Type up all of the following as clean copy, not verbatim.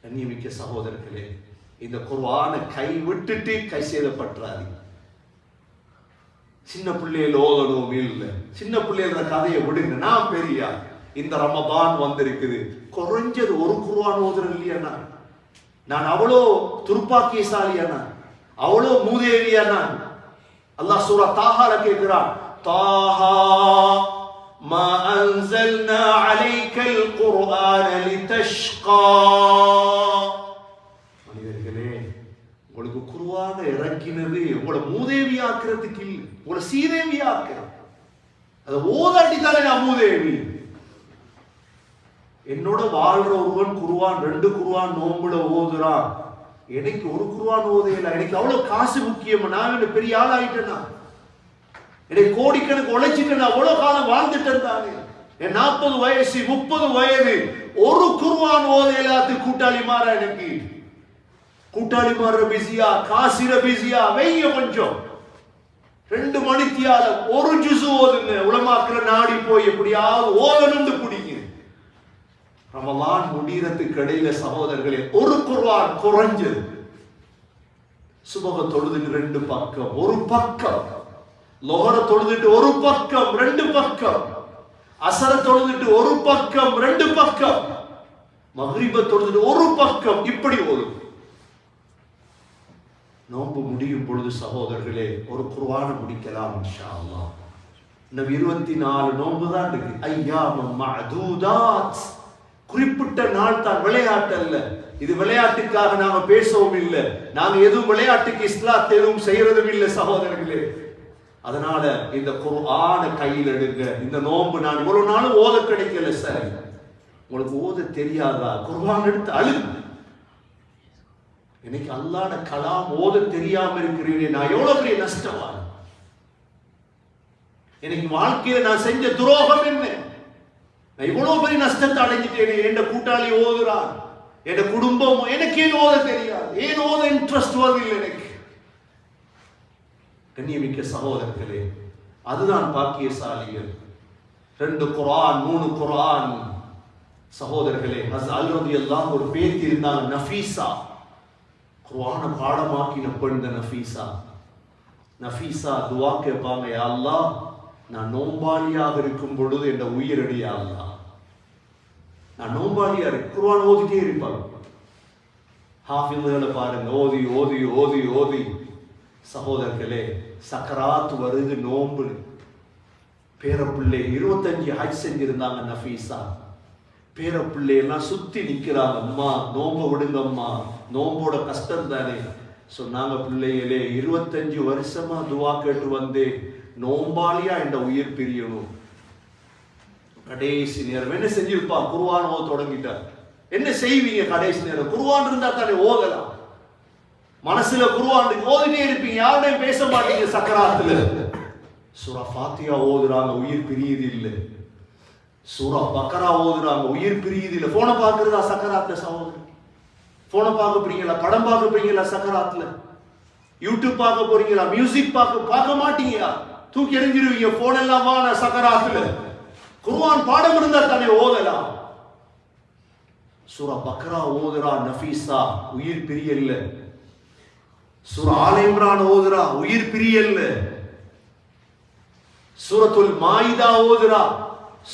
கண்ணியமிக்க சகோதரர்களே, இந்த குர்ஆனை கை விட்டுட்டு கை சேதப்பட்டுறாரு. சின்ன பிள்ளைகள் ஓதணும் இல்லை, சின்ன பிள்ளைகள கதையை விடுங்க. நான் பெரியா இந்த ரமதான் வந்திருக்குது, குறைஞ்சது ஒரு குர்ஆன் ஓதுறது இல்லையா? நான் அவ்வளோ துர்ப்பாக்கியசாலியானா, அவ்வளோ மூதேவியானா? அல்லாஹ் சூரா தாஹால கேட்கிறான், தாஹா மா அன்ஸல்னா அலைக்கல் குர்ஆன லிதஷ்கா. மனிதர்களே, உங்களுக்கு குர்ஆனை இறக்கினது உங்களை மூதேவியாக்குறதுக்கு இல்லை, உங்களை சீதேவியாக்குறது. அதை ஓதாட்டி தானே நான் மூதேவி. என்னோட வாழ்ற ஒருவன் குர்ஆன் 2 குர்ஆன் நோம்புல ஓதுறான், எனக்கு ஒரு குர்ஆன் ஓதையில. எனக்கு அவ்வளவு காசு முக்கியம், நான் பெரிய ஆள் ஆயிட்டேனா, எனக்கு கோடிக்கணக்கு உழைச்சிட்டேன், அவ்வளவு காலம் வாழ்ந்துட்டேன் தானே. என் 40 வயசு 30 வயது ஒரு குர்ஆன் ஓதையிலாத்து கூட்டாளி மாற, எனக்கு கூட்டாளி மாற பிஸியா, காசிர பிஸியா, வெய்ய கொஞ்சம் 2 மணித்தியால ஒரு ஜுசு ஓதுங்க. உலமாக்குற நாடி போய் எப்படியாவது ஓதணும்னு பிடிங்க. ரமலான் முடியறதுக்கு இடையில சகோதரர்களே, ஒரு குர்ஆன் குறைஞ்சது. சுபஹ தொழுதுட்டு 2 பக்கம், ஒரு பக்கம். லோஹர தொழுதுட்டு ஒரு பக்கம், 2 பக்கம். அசர தொழுதுட்டு ஒரு பக்கம், 2 பக்கம். மக்ரிப தொழுதுட்டு ஒரு பக்கம். இப்படி ஓதும். நோன்பு முடியும் பொழுது சகோதரர்களே, ஒரு குர்ஆனை முடிக்கலாம் இன்ஷா அல்லாஹ். இன்னும் 24 நோன்பு தான் இருக்கு. ஐயாமம் மஅதூதாத், குறிப்பிட்ட நாள் தான், விளையாட்டு அல்ல. இது விளையாட்டுக்காக நாம பேசவும் இல்லை, நாங்க எதுவும் விளையாட்டுக்கு இஸ்லாத்தை எதுவும் செய்யறதும் இல்லை சகோதரர்களே. அதனால இந்த குர்ஆனை கையில் எடுங்க. இந்த நோன்பு நான் இவ்வளவு நாளும் ஓத கிடைக்கல சார், உங்களுக்கு ஓத தெரியாதா? குர்ஆன் எடுத்து அழுங்க. எனக்கு அல்லாஹ்வுடைய கலாம் ஓத தெரியாம இருக்கிறீனே, நான் எவ்வளவு பெரிய நஷ்டவான். எனக்கு வாழ்க்கையில நான் செஞ்ச துரோகம் என்ன? நான் இவ்வளவு பெரிய நஷ்டத்தை அடைஞ்சிட்டேனே. என் கூட்டாளி ஓதுறான், என் குடும்பம், எனக்கு ஏன் ஓத தெரியாது, ஏன் ஓத இன்ட்ரெஸ்ட் வருதில்லை எனக்கு. கண்ணியமிக்க சகோதரர்களே, அதுதான் பாக்கியசாலிகள். 2 குர்ஆன் 3 குர்ஆன். சகோதரர்களே, ஹஸ்ரத் ரலியல்லாஹு ஒரு பேத்தி இருந்தாங்க, நஃபீசா. குர்ஆனை பாடமாக்கின பெண் நஃபீசா. நஃபீசா துஆ கேட்பாங்க, யா அல்லாஹ், நான் நோம்பாளியாக இருக்கும் பொழுது என் உயிரடி யா அல்லாஹ். நான் நோம்பாளியா இருக்கு, குர்ஆன் ஓதிட்டே இருப்பாங்க. ஹாஃபில்களை பாருங்க, ஓதி ஓதி ஓதி ஓதி. சகோதரர்களே, சக்கராத் வருது நோம்பு. பேரப்பிள்ளை 25 ஹஜ் செஞ்சிருந்தாங்க நஃபீசா. பேரப்பிள்ளை எல்லாம் சுத்தி நிக்கிறாங்க, அம்மா நோம்ப விடுங்க அம்மா, நோம்போட கஷ்டம் தானே. சொன்னாங்க, பிள்ளைகளே 25 வருஷமா துவா கேட்டு வந்து நோம்பாளியா என்ற உயிர் பிரியணும். கடைசி நேரம் என்ன செஞ்சிருப்பா? குர்ஆன் ஓத தொடங்கிட்டார். என்ன செய்வீங்க கடைசி நேரம்? குர்ஆன் இருந்தா தானே ஓதலாம். மனசுல குர்ஆன் ஓதிட்டே இருப்பீங்க, யாருடையும் பேச மாட்டீங்க. சக்கராத்துல சூரா ஃபாத்திஹா ஓதுறாங்க, உயிர் பிரியுது இல்லை. சூரா பக்கரா ஓதுறாங்க, உயிர் பிரியுது இல்லை. போனை பார்க்கறதா சக்கராத்துல சகோதரர்? போனை பார்க்க போறீங்களா? படம் பார்க்க போறீங்களா சக்கராத்துல? யூடியூப் பார்க்க போறீங்களா? மியூசிக் பார்க்க மாட்டீங்களா? தூக்கி எறிஞ்சிருவீங்க. போன் எல்லாம் வான சக்கராத்துல. குர்ஆன் பாடம் இருந்தா தானே ஓதலாம். சூரா பக்கரா ஓதுறா நஃபீசா, உயிர் பிரியல்ல. சூரா ஆல் இம்ரான் ஓதுறா, உயிர் பிரியல்ல. சூரத்துல் மாயிதா ஓதுறா.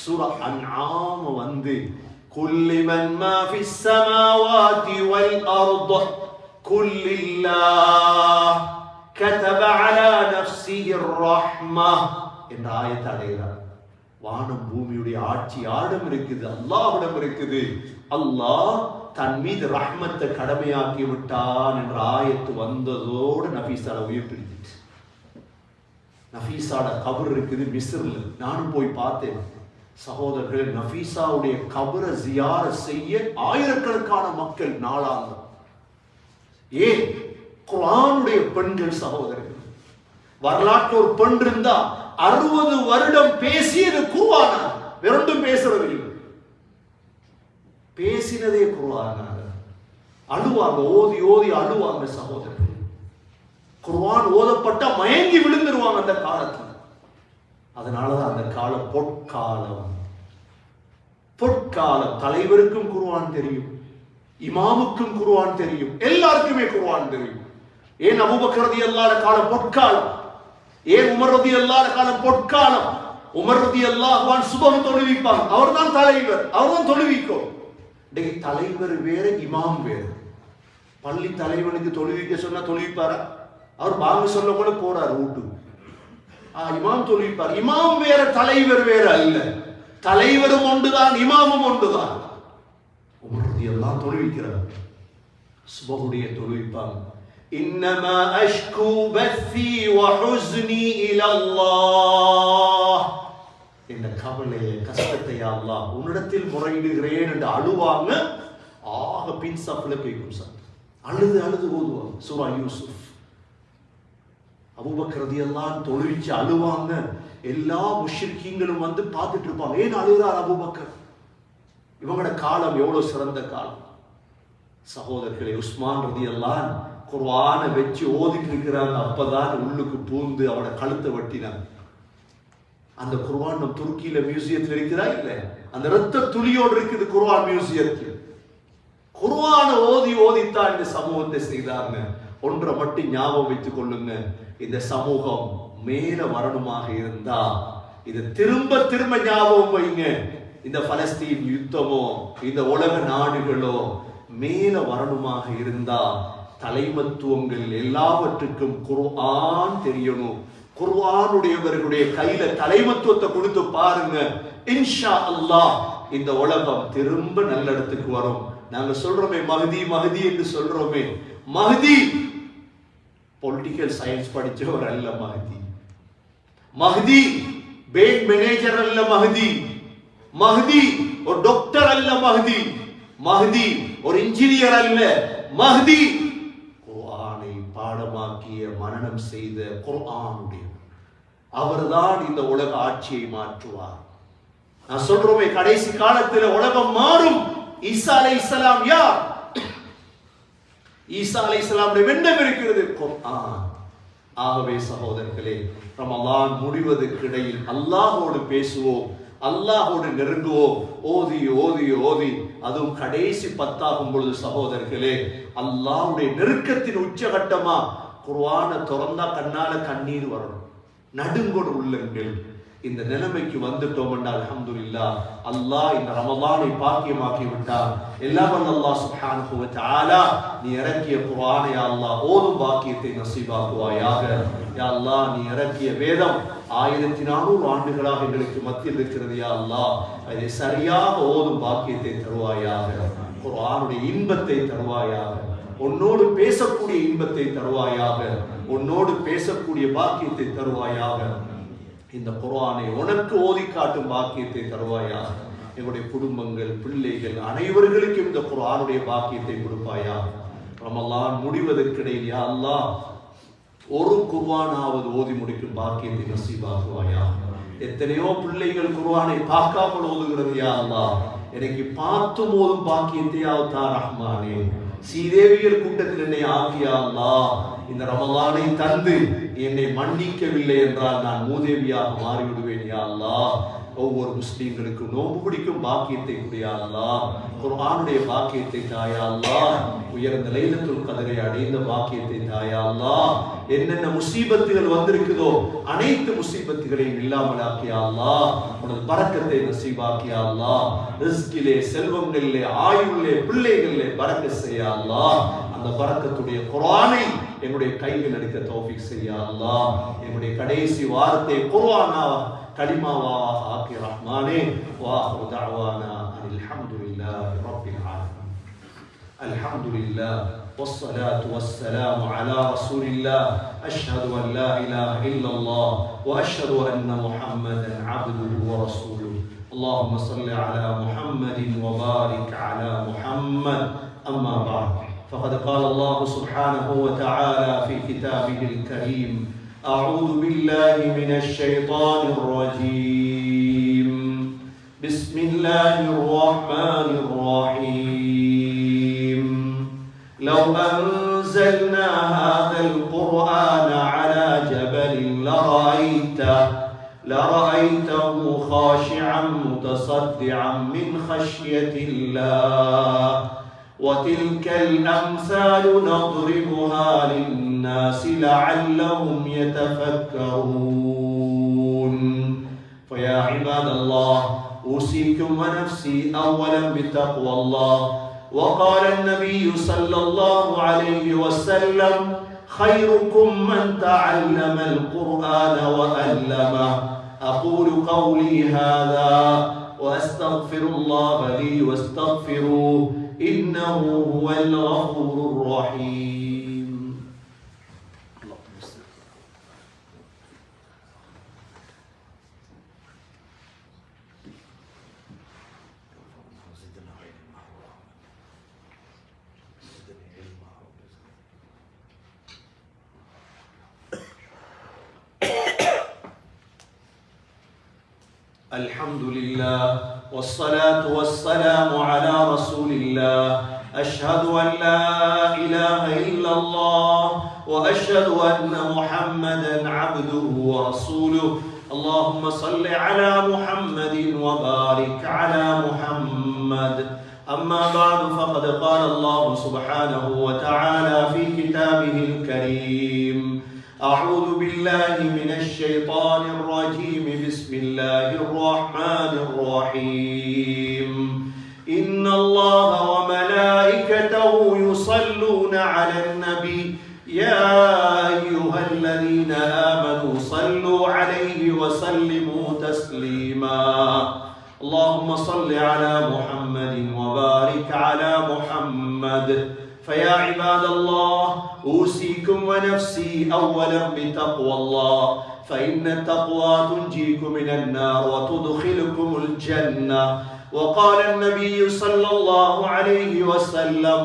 சூரா அன்ஆம் வந்து குல்லி மன் மா ஃபிஸ் ஸமாவாதி வல் அர்ض குல்லில்லாஹ் கதப அலா நஃப்ஸிஹி الرحمة என்ற ஆயத்தை அடைகிறார். வானம் பூமியுடைய ஆட்சி யாரிடம் இருக்குது? அல்லாஹ்விடம் இருக்குது. அல்லாஹ் தன் மீது ரஹ்மத்தை கடமையாக்கி விட்டான் என்ற ஆயத்து வந்ததோடு நஃபீசாட உயிர் பிரிஞ்சிச்சு. நஃபீசாட கபர் இருக்குது மிஸ்ர்ல. நானும் போய் பார்த்தேன் சகோதரர்களே. நஃபீசாவுடைய கபரை ஜியாரத் செய்ய ஆயிரக்கணக்கான மக்கள் நாளாங்க. ஏன்? குர்ஆனுடைய பெண்கள் சகோதரர்கள். வரலாற்று ஒரு பெண் இருந்தா 60 வருடம் பேசியது குர்ஆனா, வெறும் பேசுறது இல்லை, பேசினதே குர்ஆனாக. அழுவாங்க, ஓதி ஓதி அழுவாங்க சகோதரர்கள். குர்ஆன் ஓதப்பட்டா மயங்கி விழுந்துருவாங்க அந்த காலத்துல. அதனாலதான் அந்த காலம் பொற்காலம். பொற்காலம். தலைவருக்கும் குர்ஆன் தெரியும், இமாமுக்கும் குர்ஆன் தெரியும், எல்லாருக்குமே குர்ஆன் தெரியும். ஏன் அபூபக்கர் ரலியல்லாஹு அன்ஹு காலம் பொற்காலம், ஏன் உமர் ரலியல்லாஹு அன்ஹு காலம் பொற்காலம். உமர் ரலியல்லாஹு அன்ஹு சுபஹ் தொழுவிப்பாங்க, அவர்தான் தலைவர், அவர்தான் தொழுவிக்கும். இன்னைக்கு தலைவர் வேற, இமாம் வேற. பள்ளி தலைவனுக்கு தொழுவிக்க சொன்னா தொழுவிப்பாரா? அவர் பாங்க சொல்ல கூட போறாரு வீட்டுக்கு. இமாம் தொழுவிப்பார். இமாம் வேற, தலைவர் வேற அல்ல. தலைவரும் ஒன்றுதான், இமாமும் ஒன்றுதான். உமர் ரலியல்லாஹு தொழுவிக்கிறார், சுபஹுடைய தொழுவிப்பாங்க. இன்னமா அஷ்கு பத்தி வ ஹுஸ்னி இலல்லாஹ், இந்த கவலையை கஷ்டத்தை அல்லாஹ் உன்னிடத்தில் முறையிடுகிறேன் என்று அழுவாங்க. ஆக பின் சஃப்ல கேட்கும் சார், அழுது அழுது ஓதுவாங்க சூரா யூசுப். அபூபக்கர் ரலியல்லாஹு அன்ஹு தொழுவிச்சு அழுவாங்க. எல்லா முஷ்ரிக்கீங்களும் வந்து பார்த்துட்டு இருப்பாங்க, ஏன் அழுகிறார் அபூபக்கர்? இவங்களோட காலம் எவ்வளவு சிறந்த காலம். சகோதரர்களே, உஸ்மான் ரலியல்லாஹு அன்ஹு குர்ஆனை வச்சு ஓதிட்டு இருக்கிறாங்க. அப்பதான் உள்ளுக்கு பூந்து அவட கழுத்தை வெட்டினாங்க. அந்த குர்ஆன் நம்ம துருக்கியில மியூசியத்தில் இருக்குதா இல்ல? அந்த ரத்த துளியோடு இருக்குது குர்ஆன் மியூசியத்தில். குர்ஆனை ஓதி ஓதித்தான் இந்த சமூகத்தை செய்தாங்க. ஒன்றை மட்டும் ஞாபகம் வைத்துக் கொள்ளுங்க, இந்த சமூகம் மேல வரணுமாக இருந்தா இதை திரும்ப திரும்ப ஞாபகம் வைங்க. இந்த பலஸ்தீன் யுத்தமோ இந்த உலக நாடுகளோ மேல வரணுமாக இருந்தா தலைமத்துவங்கள் எல்லாவற்றுக்கும் குர்ஆன் தெரியணும். குர்ஆனுடையவர்களுடைய கையில தலைமத்துவத்தை கொடுத்து பாருங்க, இன்ஷா அல்லாஹ் இந்த உலகம் திரும்ப நல்ல இடத்துக்கு வரும். நாங்க சொல்றோமே மஹதி மஹதி என்று சொல்றோமே, மஹதி பொலிட்டிக்கல் சயின்ஸ் படிச்சவர் அல்ல. மஹதி மஹதி பேங்க் மேனேஜர் அல்ல. மஹதி மஹதி ஒரு டாக்டர் அல்ல. மஹதி மஹதி ஒரு இன்ஜினியர் அல்ல. மஹதி குர்ஆனை பாடமாக்கிய மனனம் செய்த குர்ஆனுடைய அவர்தான் இந்த உலக ஆட்சியை மாற்றுவார். நான் சொல்றோமே கடைசி காலத்தில் உலகம் மாறும். ஈசா அலைஹிஸ்ஸலாம் யார்? ஈசா அலைஹிஸ்ஸலாமுடைய வெண்ணம் இருக்கிறது குர்ஆன். ஆகவே சகோதரர்களே, ரமலான் முடிவதற்கு இடையில் அல்லாஹ்வோடு பேசுவோம், அல்லாஹ்வோடு நெருங்குவோம். ஓதி ஓதி ஓதி அதுவும் கடைசி 10 ஆகும் பொழுது சகோதரர்களே, அல்லாஹ்வுடைய நெருக்கத்தின் உச்சகட்டமா குர்ஆனை திறந்தா கண்ணால கண்ணீர் வரணும். நடுங்கொடு உள்ளங்கள். இந்த நிலைமைக்கு வந்துட்டோம் என்றால் அல்ஹம்துலில்லாஹ், அல்லாஹ் இந்த ரமலானை பாக்கியமாக்கி விட்டார். எல்லாம் அல்லாஹ் சுப்ஹானஹு வ தஆலா நீ இறக்கிய குர்ஆனை யா அல்லாஹ் ஓதும் பாக்கியத்தை நசீபாக்குவாயாக. யா அல்லாஹ் நீ இறக்கிய வேதம் 1400 ஆண்டுகளாக எங்களுக்கு மத்தியில் இருக்கிறது. யா அல்லாஹ் அதை சரியாக ஓதும் பாக்கியத்தை தருவாயாக. குர்ஆனுடைய இன்பத்தை தருவாயாக. உன்னோடு பேசக்கூடிய இன்பத்தை தருவாயாக. உன்னோடு பேசக்கூடிய பாக்கியத்தை தருவாயாக. இந்த குர்ஆனை உனக்கு ஓதி காட்டும் பாக்கியத்தை தருவாயாக. எங்களுடைய குடும்பங்கள், பிள்ளைகள் அனைவர்களுக்கும் இந்த குர்ஆனுடைய பாக்கியத்தை கொடுப்பாயா. ரமலான் முடிவதற்கிடையில் யா அல்லாஹ் ஒரு குர்ஆனாவது ஓதி முடிக்கும் பாக்கியத்தை நசீபாக்குவாயா. எத்தனையோ பிள்ளைகள் குர்ஆனை பார்க்காமல் ஓதுகிறது. யா அல்லாஹ் எனக்கு பார்த்து ஓதும் பாக்கியத்தை தா ரஹ்மானே. சீதேவியர் கூட்டத்தில் என்னை ஆக்கியா அல்லாஹ். இந்த ரமலானை தந்து என்னை மன்னிக்கவில்லை என்றால் நான் மூதேவியாக மாறிவிடுவேன். யா அல்லாஹ் ஒவ்வொரு முஸ்லீம்களுக்கும் நோன்பு பிடிக்கும் பாக்கியத்தை குடியா அல்லாஹ். குர்ஆனுடைய பாக்கியத்தை தாயா அல்லாஹ். உயர்ந்த லைலத்துல் கத்ரை அடைந்த பாக்கியத்தை தாயா அல்லாஹ். என்னென்ன முசீபத்துகள் வந்திருக்குதோ அனைத்து முசீபத்துகளையும் இல்லாமல் ஆக்கியா அல்லாஹ். உனது பரக்கத்தை நசீபாக்கியா அல்லாஹ். ரிஸ்கிலே, செல்வங்களிலே, ஆயுளிலே, பிள்ளைகளிலே பரக்கத் செய்யா அல்லாஹ். அந்த பரக்கத்துடைய குர்ஆனை என்னுடைய கையில் எடுக்க தௌஃபீக் செய்யா அல்லாஹ். என்னுடைய கடைசி வார்த்தை குர்ஆனா கலிமாவாக ஆக்கி ரஹ்மானே. வாஹிரு தஅவானா அல்ஹம்துலில்லாஹி ரப்பில் ஆலமீன். அல்ஹம்துலில்லாஹ் والصلاة والسلام على رسول الله. أشهد أن لا إله إلا الله وأشهد أن محمدا عبده ورسوله. اللهم صل على محمد وبارك على محمد. أما بعد، فقد قال الله سبحانه وتعالى في كتابه الكريم: أعوذ بالله من الشيطان الرجيم. بسم الله الرحمن الرحيم. لو أنزلنا هذا القرآن على جبل لرأيته خاشعا متصدعا من خشية الله وتلك الأمثال نضربها للناس لعلهم يتفكرون. فيا عباد الله، أوصيكم ونفسي أولا بتقوى الله. وقال النبي صلى الله عليه وسلم: خيركم من تعلم القرآن وألمه. أقول قولي هذا وأستغفر الله لي واستغفروه إنه هو الغفور الرحيم. الحمد لله والصلاة والسلام على رسول الله. أشهد أن لا إله إلا الله وأشهد أن محمدا عبده ورسوله. اللهم صل على محمد وبارك على محمد. أما بعد، فقد قال الله سبحانه وتعالى في كتابه الكريم: أعوذ بالله من الشيطان الرجيم. بسم الله الرحمن الرحيم. إن الله وملائكته يصلون على النبي يا أيها الذين آمنوا صلوا عليه وسلموا تسليما. اللهم صل على محمد وبارك على محمد. فيا عباد الله، أوصيكم ونفسي أولا بتقوى الله، فإن التقوى تنجيكم من النار وتدخلكم الجنة. وقال النبي صلى الله عليه وسلم: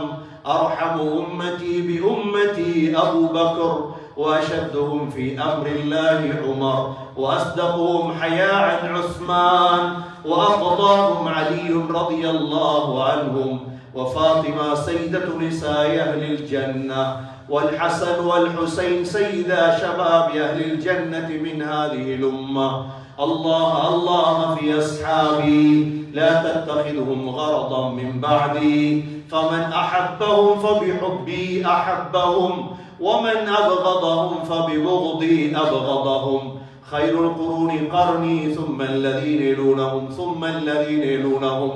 أرحم أمتي بأمتي أبو بكر، وأشدهم في أمر الله عمر، وأصدقهم حياء عثمان، وأقضاهم علي رضي الله عنهم، وفاطمة سيدة نساء أهل الجنة، والحسن والحسين سيدا شباب أهل الجنة من هذه الأمة. الله الله في أصحابي، لا تتخذهم غرضا من بعدي، فمن أحبهم فبحبي أحبهم، ومن أبغضهم فببغضي أبغضهم. خير القرون قرني، ثم الذين يلونهم ثم الذين يلونهم.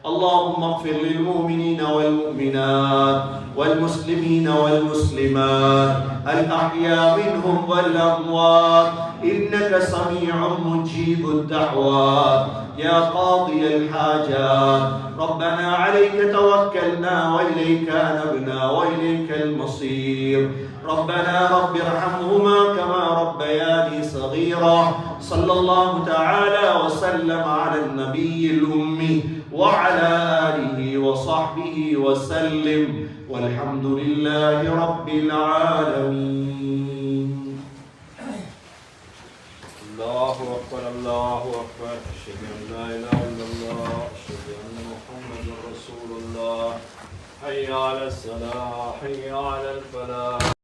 اللهم اغفر للمؤمنين والمؤمنات والمسلمين والمسلمات الأحياء منهم والأموات، إنك سميع مجيب الدعوات يا قاضي الحاجات. ربنا عليك توكلنا وإليك أنبنا وإليك المصير. ربنا رب ارحمهما كما ربياني صغيرا. صلى الله تعالى وسلم على النبي الأمي وعلى آله وصحبه وسلم، والحمد لله رب العالمين. الله أكبر الله أكبر. أشهد أن لا إله إلا الله، أشهد أن محمدا رسول الله. حي على الصلاة، حي على الفلاح.